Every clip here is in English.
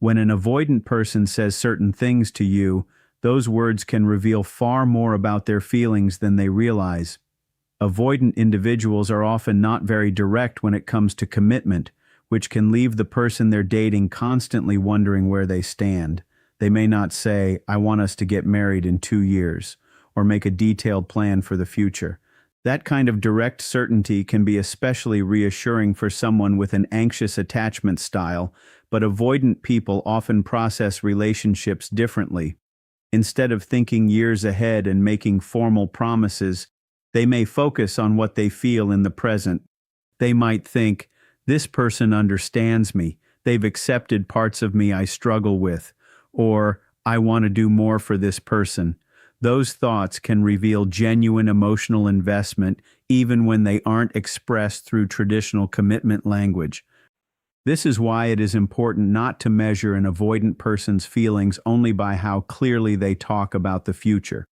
When an avoidant person says certain things to you, those words can reveal far more about their feelings than they realize. Avoidant individuals are often not very direct when it comes to commitment, which can leave the person they're dating constantly wondering where they stand. They may not say, "I want us to get married in 2 years," or make a detailed plan for the future. That kind of direct certainty can be especially reassuring for someone with an anxious attachment style, but avoidant people often process relationships differently. Instead of thinking years ahead and making formal promises, they may focus on what they feel in the present. They might think, "This person understands me, they've accepted parts of me I struggle with," or "I want to do more for this person." Those thoughts can reveal genuine emotional investment even when they aren't expressed through traditional commitment language. This is why it is important not to measure an avoidant person's feelings only by how clearly they talk about the future.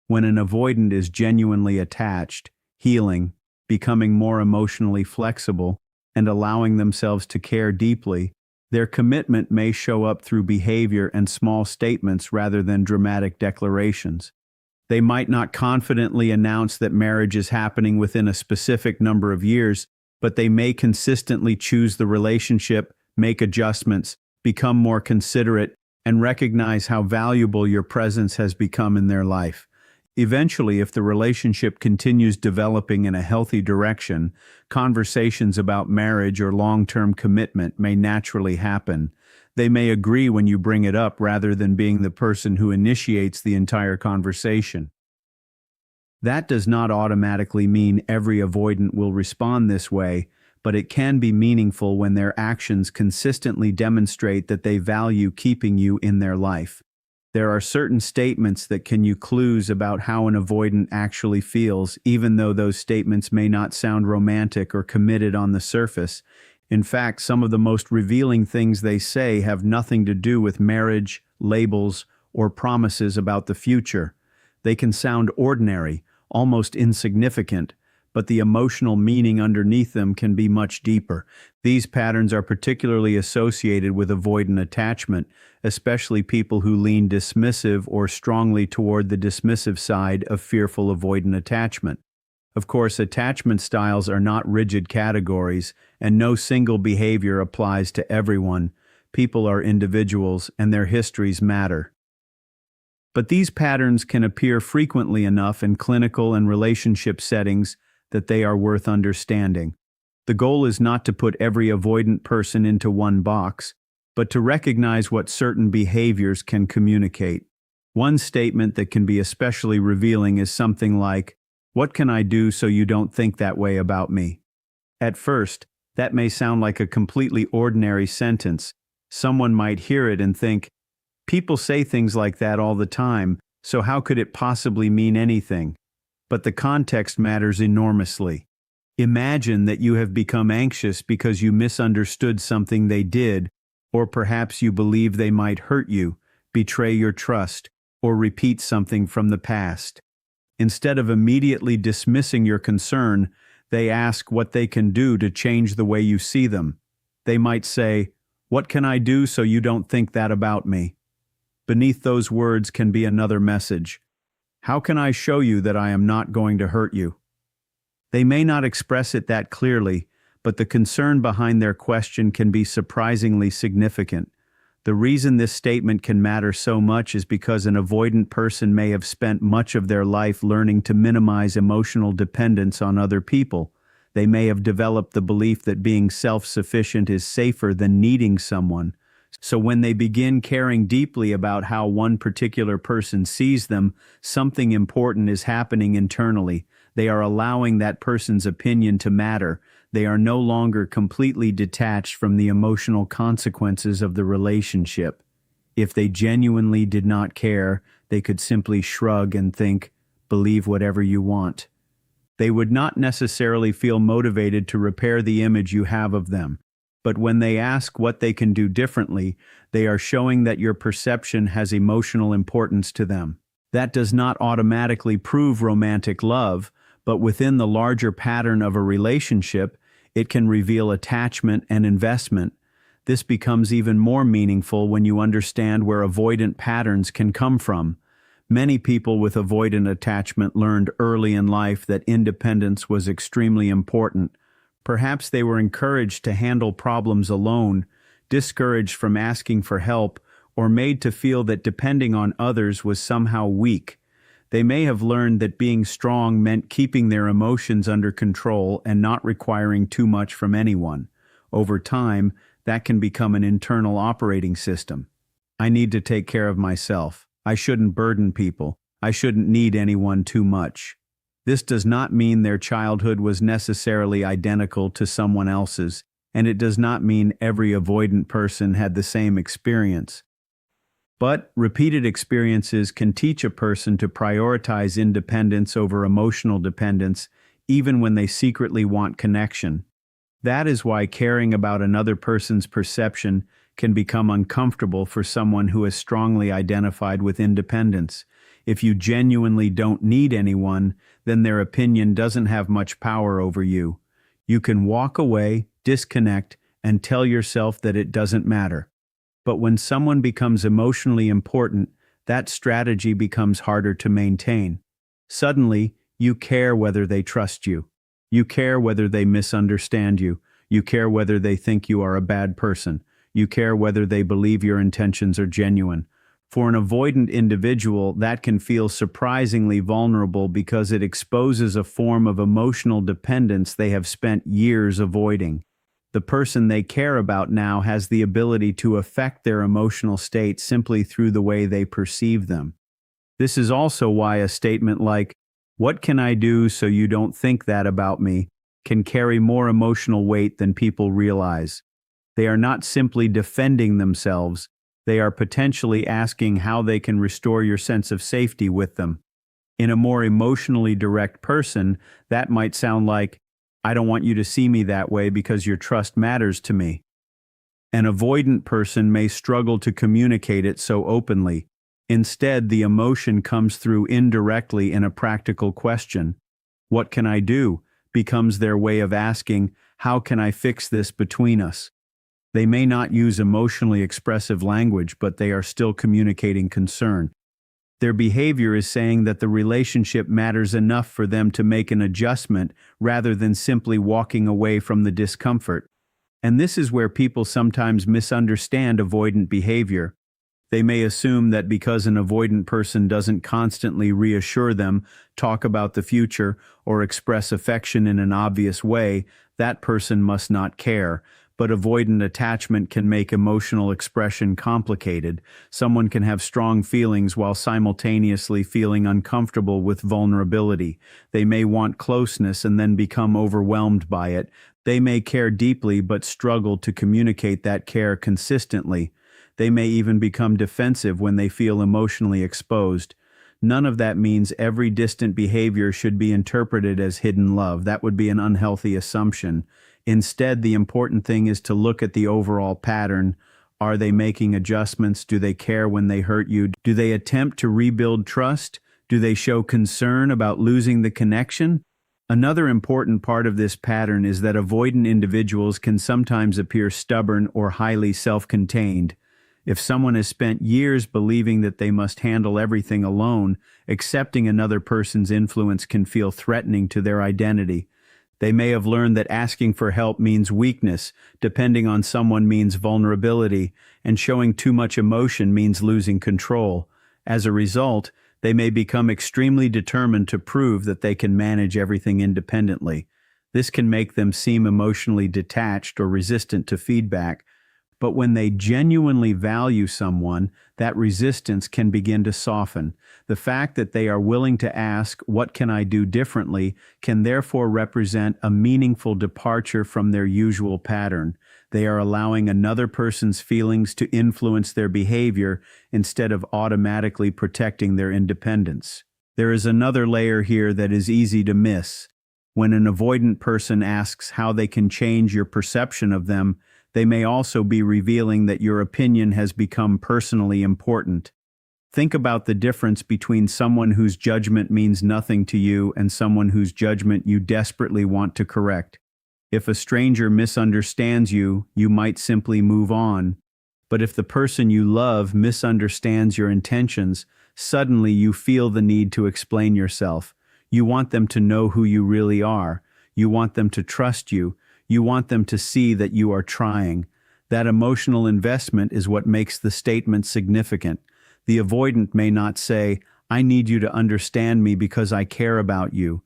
When an avoidant is genuinely attached, healing, becoming more emotionally flexible, and allowing themselves to care deeply, their commitment may show up through behavior and small statements rather than dramatic declarations. They might not confidently announce that marriage is happening within a specific number of years, but they may consistently choose the relationship, make adjustments, become more considerate, and recognize how valuable your presence has become in their life. Eventually, if the relationship continues developing in a healthy direction, conversations about marriage or long-term commitment may naturally happen. They may agree when you bring it up rather than being the person who initiates the entire conversation. That does not automatically mean every avoidant will respond this way, but it can be meaningful when their actions consistently demonstrate that they value keeping you in their life. There are certain statements that can give clues about how an avoidant actually feels, even though those statements may not sound romantic or committed on the surface. In fact, some of the most revealing things they say have nothing to do with marriage, labels, or promises about the future. They can sound ordinary, almost insignificant, but the emotional meaning underneath them can be much deeper. These patterns are particularly associated with avoidant attachment, especially people who lean dismissive or strongly toward the dismissive side of fearful avoidant attachment. Of course, attachment styles are not rigid categories, and no single behavior applies to everyone. People are individuals, and their histories matter. But these patterns can appear frequently enough in clinical and relationship settings that they are worth understanding. The goal is not to put every avoidant person into one box, but to recognize what certain behaviors can communicate. One statement that can be especially revealing is something like, "What can I do so you don't think that way about me?" At first, that may sound like a completely ordinary sentence. Someone might hear it and think, "People say things like that all the time, so how could it possibly mean anything?" But the context matters enormously. Imagine that you have become anxious because you misunderstood something they did, or perhaps you believe they might hurt you, betray your trust, or repeat something from the past. Instead of immediately dismissing your concern, they ask what they can do to change the way you see them. They might say, "What can I do so you don't think that about me?" Beneath those words can be another message. "How can I show you that I am not going to hurt you?" They may not express it that clearly, but the concern behind their question can be surprisingly significant. The reason this statement can matter so much is because an avoidant person may have spent much of their life learning to minimize emotional dependence on other people. They may have developed the belief that being self-sufficient is safer than needing someone. So when they begin caring deeply about how one particular person sees them, something important is happening internally. They are allowing that person's opinion to matter. They are no longer completely detached from the emotional consequences of the relationship. If they genuinely did not care, they could simply shrug and think, "Believe whatever you want." They would not necessarily feel motivated to repair the image you have of them. But when they ask what they can do differently, they are showing that your perception has emotional importance to them. That does not automatically prove romantic love, but within the larger pattern of a relationship, it can reveal attachment and investment. This becomes even more meaningful when you understand where avoidant patterns can come from. Many people with avoidant attachment learned early in life that independence was extremely important. Perhaps they were encouraged to handle problems alone, discouraged from asking for help, or made to feel that depending on others was somehow weak. They may have learned that being strong meant keeping their emotions under control and not requiring too much from anyone. Over time, that can become an internal operating system. I need to take care of myself. I shouldn't burden people. I shouldn't need anyone too much. This does not mean their childhood was necessarily identical to someone else's, and it does not mean every avoidant person had the same experience. But repeated experiences can teach a person to prioritize independence over emotional dependence, even when they secretly want connection. That is why caring about another person's perception can become uncomfortable for someone who is strongly identified with independence. If you genuinely don't need anyone, then their opinion doesn't have much power over you. You can walk away, disconnect, and tell yourself that it doesn't matter. But when someone becomes emotionally important, that strategy becomes harder to maintain. Suddenly, you care whether they trust you. You care whether they misunderstand you. You care whether they think you are a bad person. You care whether they believe your intentions are genuine. For an avoidant individual, that can feel surprisingly vulnerable because it exposes a form of emotional dependence they have spent years avoiding. The person they care about now has the ability to affect their emotional state simply through the way they perceive them. This is also why a statement like, "What can I do so you don't think that about me?" can carry more emotional weight than people realize. They are not simply defending themselves, they are potentially asking how they can restore your sense of safety with them. In a more emotionally direct person, that might sound like, "I don't want you to see me that way because your trust matters to me." An avoidant person may struggle to communicate it so openly. Instead, the emotion comes through indirectly in a practical question. "What can I do?" becomes their way of asking, "How can I fix this between us?" They may not use emotionally expressive language, but they are still communicating concern. Their behavior is saying that the relationship matters enough for them to make an adjustment rather than simply walking away from the discomfort. And this is where people sometimes misunderstand avoidant behavior. They may assume that because an avoidant person doesn't constantly reassure them, talk about the future, or express affection in an obvious way, that person must not care. But avoidant attachment can make emotional expression complicated. Someone can have strong feelings while simultaneously feeling uncomfortable with vulnerability. They may want closeness and then become overwhelmed by it. They may care deeply but struggle to communicate that care consistently. They may even become defensive when they feel emotionally exposed. None of that means every distant behavior should be interpreted as hidden love. That would be an unhealthy assumption. Instead, the important thing is to look at the overall pattern. Are they making adjustments? Do they care when they hurt you? Do they attempt to rebuild trust? Do they show concern about losing the connection? Another important part of this pattern is that avoidant individuals can sometimes appear stubborn or highly self-contained. If someone has spent years believing that they must handle everything alone, accepting another person's influence can feel threatening to their identity. They may have learned that asking for help means weakness, depending on someone means vulnerability, and showing too much emotion means losing control. As a result, they may become extremely determined to prove that they can manage everything independently. This can make them seem emotionally detached or resistant to feedback. But when they genuinely value someone, that resistance can begin to soften. The fact that they are willing to ask, "What can I do differently?" can therefore represent a meaningful departure from their usual pattern. They are allowing another person's feelings to influence their behavior instead of automatically protecting their independence. There is another layer here that is easy to miss. When an avoidant person asks how they can change your perception of them, they may also be revealing that your opinion has become personally important. Think about the difference between someone whose judgment means nothing to you and someone whose judgment you desperately want to correct. If a stranger misunderstands you, you might simply move on. But if the person you love misunderstands your intentions, suddenly you feel the need to explain yourself. You want them to know who you really are. You want them to trust you. You want them to see that you are trying. That emotional investment is what makes the statement significant. The avoidant may not say, "I need you to understand me because I care about you."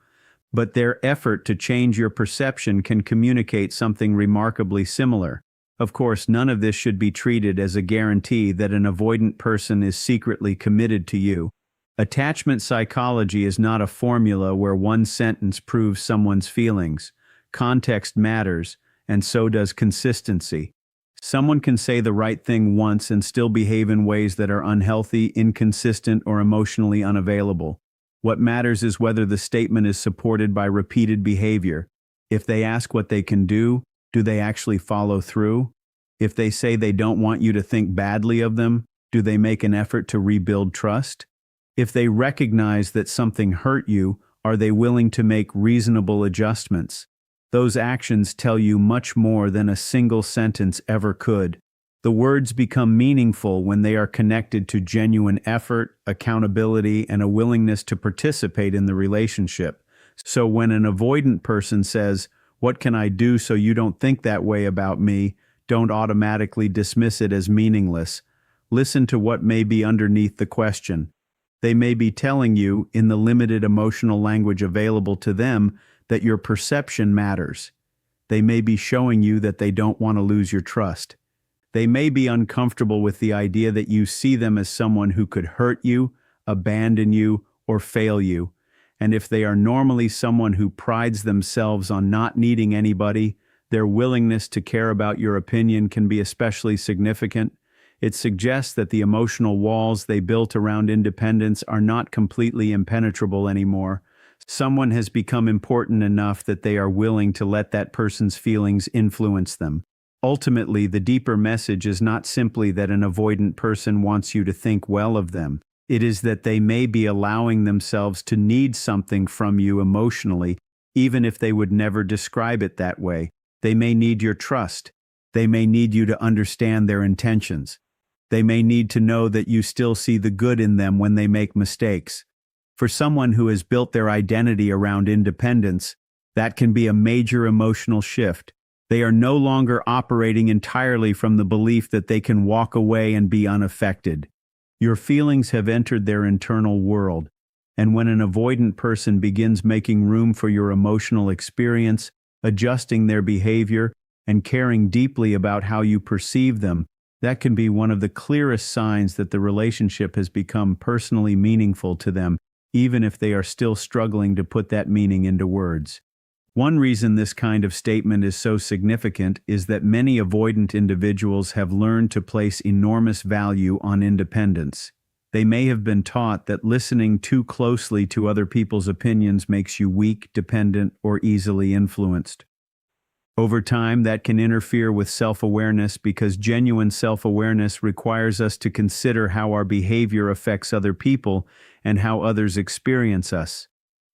But their effort to change your perception can communicate something remarkably similar. Of course, none of this should be treated as a guarantee that an avoidant person is secretly committed to you. Attachment psychology is not a formula where one sentence proves someone's feelings. Context matters, and so does consistency. Someone can say the right thing once and still behave in ways that are unhealthy, inconsistent, or emotionally unavailable. What matters is whether the statement is supported by repeated behavior. If they ask what they can do they actually follow through? If they say they don't want you to think badly of them, do they make an effort to rebuild trust? If they recognize that something hurt you, are they willing to make reasonable adjustments? Those actions tell you much more than a single sentence ever could. The words become meaningful when they are connected to genuine effort, accountability, and a willingness to participate in the relationship. So when an avoidant person says, "What can I do so you don't think that way about me?" don't automatically dismiss it as meaningless. Listen to what may be underneath the question. They may be telling you, in the limited emotional language available to them, that your perception matters. They may be showing you that they don't want to lose your trust. They may be uncomfortable with the idea that you see them as someone who could hurt you, abandon you, or fail you. And if they are normally someone who prides themselves on not needing anybody, their willingness to care about your opinion can be especially significant. It suggests that the emotional walls they built around independence are not completely impenetrable anymore. Someone has become important enough that they are willing to let that person's feelings influence them. Ultimately, the deeper message is not simply that an avoidant person wants you to think well of them. It is that they may be allowing themselves to need something from you emotionally, even if they would never describe it that way. They may need your trust. They may need you to understand their intentions. They may need to know that you still see the good in them when they make mistakes. For someone who has built their identity around independence, that can be a major emotional shift. They are no longer operating entirely from the belief that they can walk away and be unaffected. Your feelings have entered their internal world, and when an avoidant person begins making room for your emotional experience, adjusting their behavior, and caring deeply about how you perceive them, that can be one of the clearest signs that the relationship has become personally meaningful to them, even if they are still struggling to put that meaning into words. One reason this kind of statement is so significant is that many avoidant individuals have learned to place enormous value on independence. They may have been taught that listening too closely to other people's opinions makes you weak, dependent, or easily influenced. Over time, that can interfere with self-awareness because genuine self-awareness requires us to consider how our behavior affects other people and how others experience us.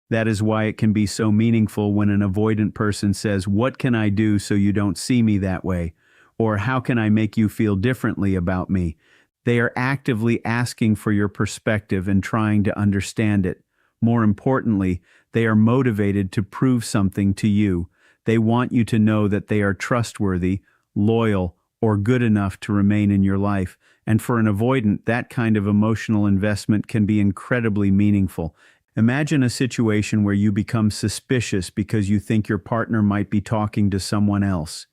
That is why it can be so meaningful when an avoidant person says, "What can I do so you don't see me that way?" Or "How can I make you feel differently about me?" They are actively asking for your perspective and trying to understand it. More importantly, they are motivated to prove something to you. They want you to know that they are trustworthy, loyal, or good enough to remain in your life. And for an avoidant, that kind of emotional investment can be incredibly meaningful. Imagine a situation where you become suspicious because you think your partner might be talking to someone else.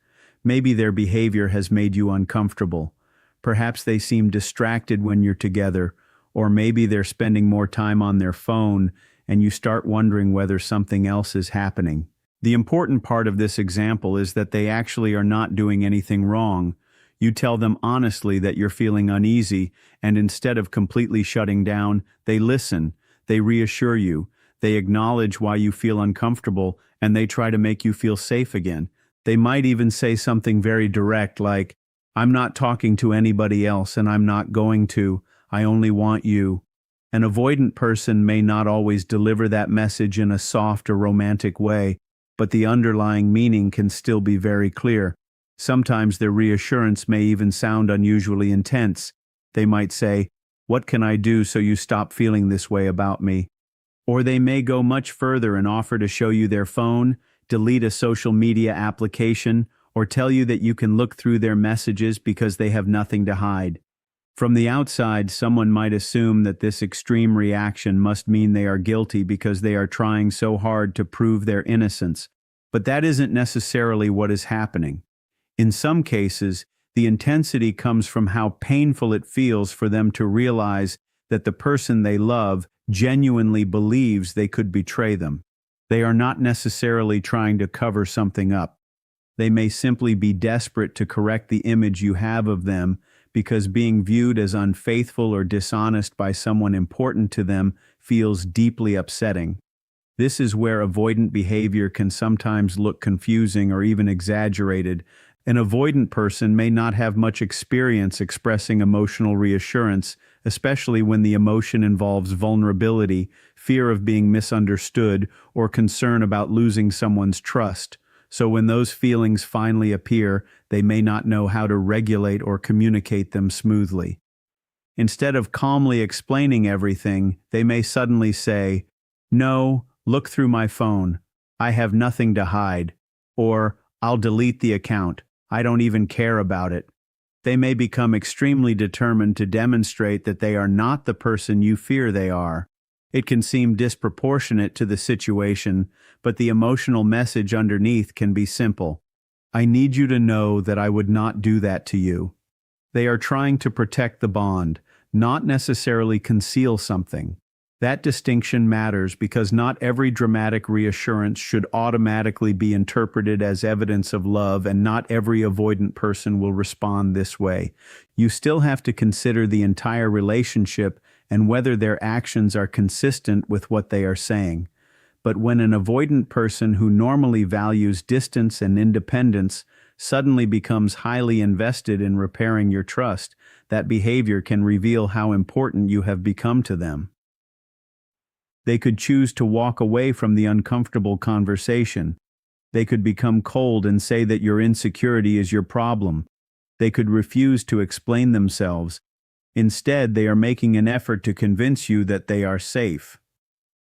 Maybe their behavior has made you uncomfortable. Perhaps they seem distracted when you're together, or maybe they're spending more time on their phone, and you start wondering whether something else is happening. The important part of this example is that they actually are not doing anything wrong. You tell them honestly that you're feeling uneasy, and instead of completely shutting down, they listen. They reassure you, they acknowledge why you feel uncomfortable, and they try to make you feel safe again. They might even say something very direct like, "I'm not talking to anybody else and I'm not going to. I only want you." An avoidant person may not always deliver that message in a soft or romantic way, but the underlying meaning can still be very clear. Sometimes their reassurance may even sound unusually intense. They might say, "What can I do so you stop feeling this way about me?" Or they may go much further and offer to show you their phone, delete a social media application, or tell you that you can look through their messages because they have nothing to hide. From the outside, someone might assume that this extreme reaction must mean they are guilty because they are trying so hard to prove their innocence. But that isn't necessarily what is happening. In some cases, the intensity comes from how painful it feels for them to realize that the person they love genuinely believes they could betray them. They are not necessarily trying to cover something up. They may simply be desperate to correct the image you have of them because being viewed as unfaithful or dishonest by someone important to them feels deeply upsetting. This is where avoidant behavior can sometimes look confusing or even exaggerated. An avoidant person may not have much experience expressing emotional reassurance, especially when the emotion involves vulnerability, fear of being misunderstood, or concern about losing someone's trust. So when those feelings finally appear, they may not know how to regulate or communicate them smoothly. Instead of calmly explaining everything, they may suddenly say, "No, look through my phone. I have nothing to hide." Or, "I'll delete the account. I don't even care about it." They may become extremely determined to demonstrate that they are not the person you fear they are. It can seem disproportionate to the situation, but the emotional message underneath can be simple. "I need you to know that I would not do that to you." They are trying to protect the bond, not necessarily conceal something. That distinction matters because not every dramatic reassurance should automatically be interpreted as evidence of love, and not every avoidant person will respond this way. You still have to consider the entire relationship and whether their actions are consistent with what they are saying. But when an avoidant person who normally values distance and independence suddenly becomes highly invested in repairing your trust, that behavior can reveal how important you have become to them. They could choose to walk away from the uncomfortable conversation. They could become cold and say that your insecurity is your problem. They could refuse to explain themselves. Instead, they are making an effort to convince you that they are safe.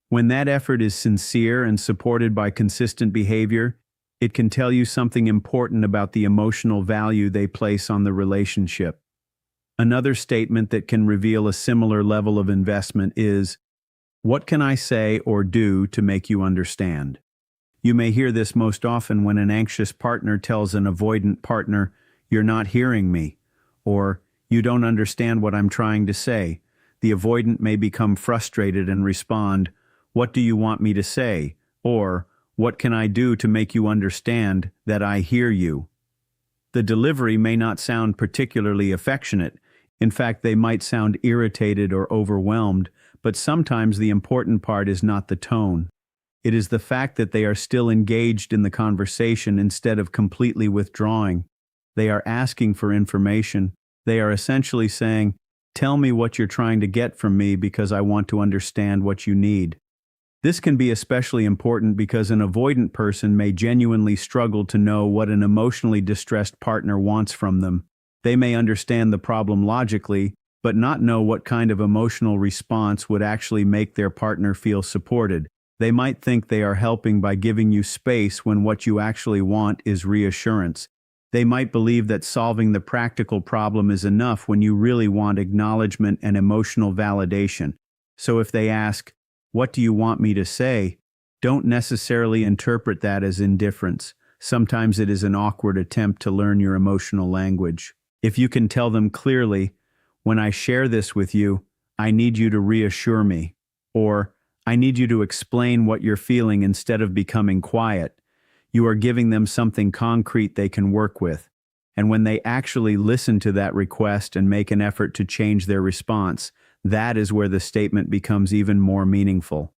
When that effort is sincere and supported by consistent behavior, it can tell you something important about the emotional value they place on the relationship. Another statement that can reveal a similar level of investment is, "What can I say or do to make you understand?" You may hear this most often when an anxious partner tells an avoidant partner, "You're not hearing me," or "You don't understand what I'm trying to say." The avoidant may become frustrated and respond, "What do you want me to say?" or "What can I do to make you understand that I hear you?" The delivery may not sound particularly affectionate. In fact, they might sound irritated or overwhelmed, but sometimes the important part is not the tone. It is the fact that they are still engaged in the conversation instead of completely withdrawing. They are asking for information. They are essentially saying, "Tell me what you're trying to get from me because I want to understand what you need." This can be especially important because an avoidant person may genuinely struggle to know what an emotionally distressed partner wants from them. They may understand the problem logically, but not know what kind of emotional response would actually make their partner feel supported. They might think they are helping by giving you space when what you actually want is reassurance. They might believe that solving the practical problem is enough when you really want acknowledgement and emotional validation. So if they ask, "What do you want me to say?" don't necessarily interpret that as indifference. Sometimes it is an awkward attempt to learn your emotional language. If you can tell them clearly, "When I share this with you, I need you to reassure me," or "I need you to explain what you're feeling instead of becoming quiet," you are giving them something concrete they can work with. And when they actually listen to that request and make an effort to change their response, that is where the statement becomes even more meaningful.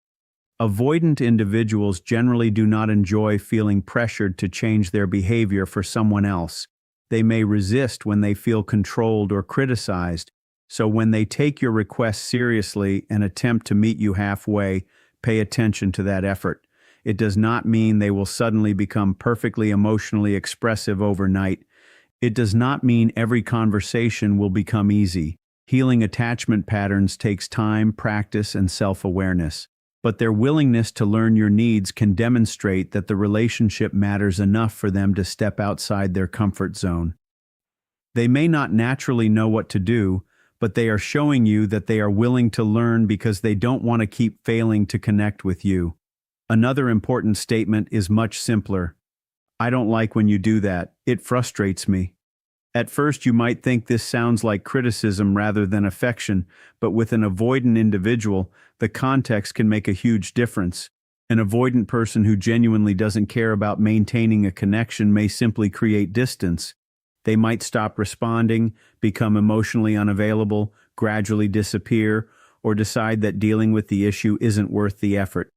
Avoidant individuals generally do not enjoy feeling pressured to change their behavior for someone else. They may resist when they feel controlled or criticized. So when they take your request seriously and attempt to meet you halfway, pay attention to that effort. It does not mean they will suddenly become perfectly emotionally expressive overnight. It does not mean every conversation will become easy. Healing attachment patterns takes time, practice, and self-awareness. But their willingness to learn your needs can demonstrate that the relationship matters enough for them to step outside their comfort zone. They may not naturally know what to do, but they are showing you that they are willing to learn because they don't want to keep failing to connect with you. Another important statement is much simpler. I don't like when you do that. It frustrates me. At first, you might think this sounds like criticism rather than affection, but with an avoidant individual, the context can make a huge difference. An avoidant person who genuinely doesn't care about maintaining a connection may simply create distance. They might stop responding, become emotionally unavailable, gradually disappear, or decide that dealing with the issue isn't worth the effort.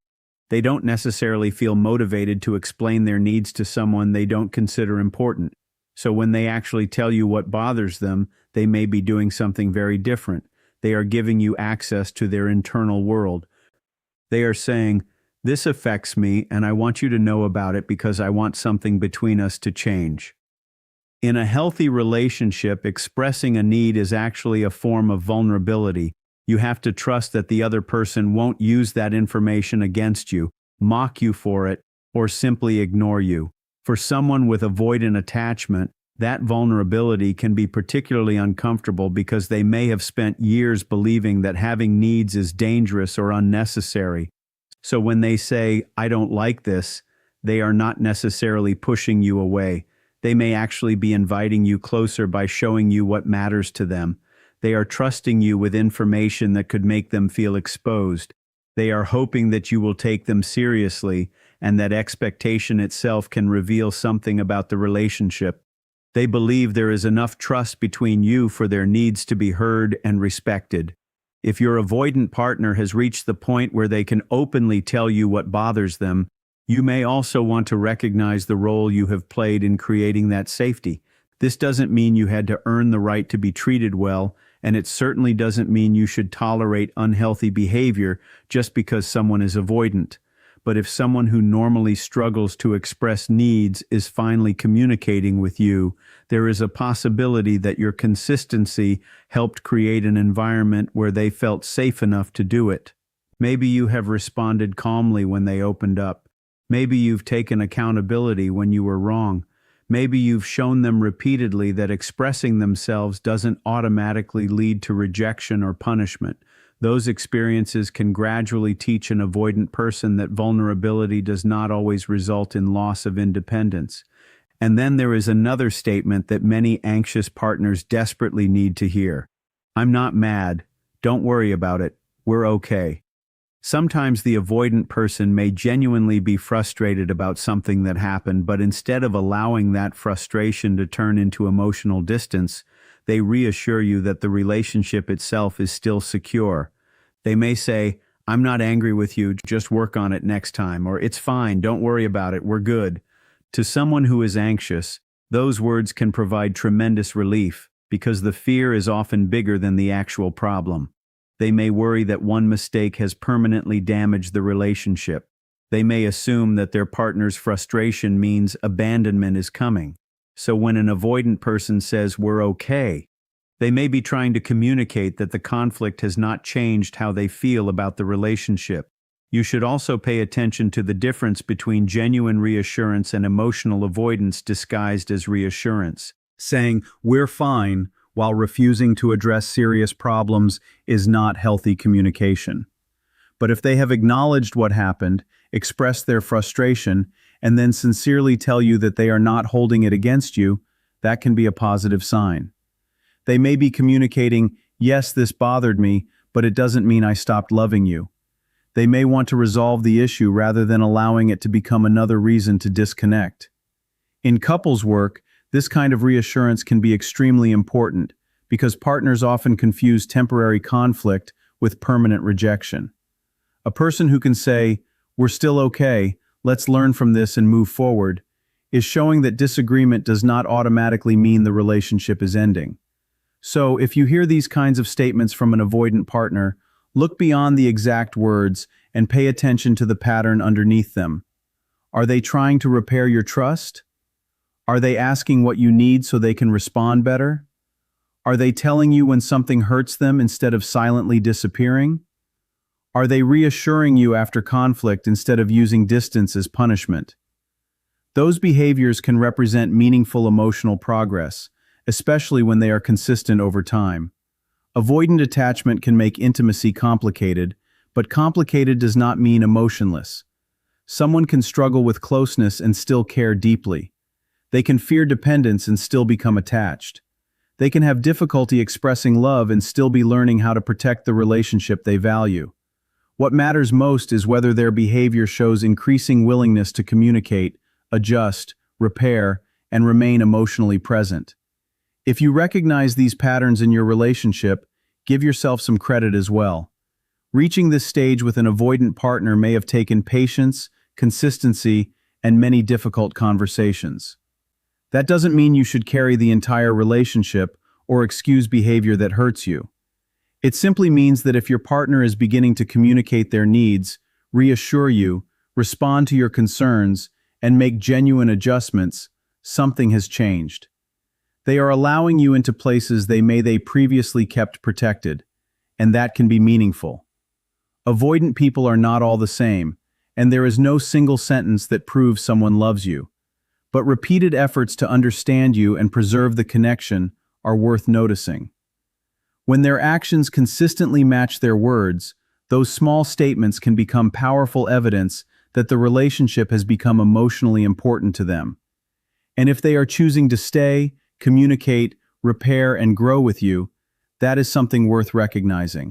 They don't necessarily feel motivated to explain their needs to someone they don't consider important. So when they actually tell you what bothers them, they may be doing something very different. They are giving you access to their internal world. They are saying, "This affects me, and I want you to know about it because I want something between us to change." In a healthy relationship, expressing a need is actually a form of vulnerability. You have to trust that the other person won't use that information against you, mock you for it, or simply ignore you. For someone with avoidant attachment, that vulnerability can be particularly uncomfortable because they may have spent years believing that having needs is dangerous or unnecessary. So when they say, "I don't like this," they are not necessarily pushing you away. They may actually be inviting you closer by showing you what matters to them. They are trusting you with information that could make them feel exposed. They are hoping that you will take them seriously, and that expectation itself can reveal something about the relationship. They believe there is enough trust between you for their needs to be heard and respected. If your avoidant partner has reached the point where they can openly tell you what bothers them, you may also want to recognize the role you have played in creating that safety. This doesn't mean you had to earn the right to be treated well, and it certainly doesn't mean you should tolerate unhealthy behavior just because someone is avoidant. But if someone who normally struggles to express needs is finally communicating with you, there is a possibility that your consistency helped create an environment where they felt safe enough to do it. Maybe you have responded calmly when they opened up. Maybe you've taken accountability when you were wrong. Maybe you've shown them repeatedly that expressing themselves doesn't automatically lead to rejection or punishment. Those experiences can gradually teach an avoidant person that vulnerability does not always result in loss of independence. And then there is another statement that many anxious partners desperately need to hear. "I'm not mad. Don't worry about it. We're okay." Sometimes the avoidant person may genuinely be frustrated about something that happened, but instead of allowing that frustration to turn into emotional distance, they reassure you that the relationship itself is still secure. They may say, "I'm not angry with you, just work on it next time," or "It's fine, don't worry about it, we're good." To someone who is anxious, those words can provide tremendous relief because the fear is often bigger than the actual problem. They may worry that one mistake has permanently damaged the relationship. They may assume that their partner's frustration means abandonment is coming. So when an avoidant person says, "We're okay," they may be trying to communicate that the conflict has not changed how they feel about the relationship. You should also pay attention to the difference between genuine reassurance and emotional avoidance disguised as reassurance. Saying, "We're fine," while refusing to address serious problems is not healthy communication. But if they have acknowledged what happened, expressed their frustration, and then sincerely tell you that they are not holding it against you, that can be a positive sign. They may be communicating, "Yes, this bothered me, but it doesn't mean I stopped loving you." They may want to resolve the issue rather than allowing it to become another reason to disconnect. In couples work, this kind of reassurance can be extremely important because partners often confuse temporary conflict with permanent rejection. A person who can say, "We're still okay, let's learn from this and move forward," is showing that disagreement does not automatically mean the relationship is ending. So, if you hear these kinds of statements from an avoidant partner, look beyond the exact words and pay attention to the pattern underneath them. Are they trying to repair your trust? Are they asking what you need so they can respond better? Are they telling you when something hurts them instead of silently disappearing? Are they reassuring you after conflict instead of using distance as punishment? Those behaviors can represent meaningful emotional progress, especially when they are consistent over time. Avoidant attachment can make intimacy complicated, but complicated does not mean emotionless. Someone can struggle with closeness and still care deeply. They can fear dependence and still become attached. They can have difficulty expressing love and still be learning how to protect the relationship they value. What matters most is whether their behavior shows increasing willingness to communicate, adjust, repair, and remain emotionally present. If you recognize these patterns in your relationship, give yourself some credit as well. Reaching this stage with an avoidant partner may have taken patience, consistency, and many difficult conversations. That doesn't mean you should carry the entire relationship or excuse behavior that hurts you. It simply means that if your partner is beginning to communicate their needs, reassure you, respond to your concerns, and make genuine adjustments, something has changed. They are allowing you into places they previously kept protected, and that can be meaningful. Avoidant people are not all the same, and there is no single sentence that proves someone loves you. But repeated efforts to understand you and preserve the connection are worth noticing. When their actions consistently match their words, those small statements can become powerful evidence that the relationship has become emotionally important to them. And if they are choosing to stay, communicate, repair, and grow with you, that is something worth recognizing.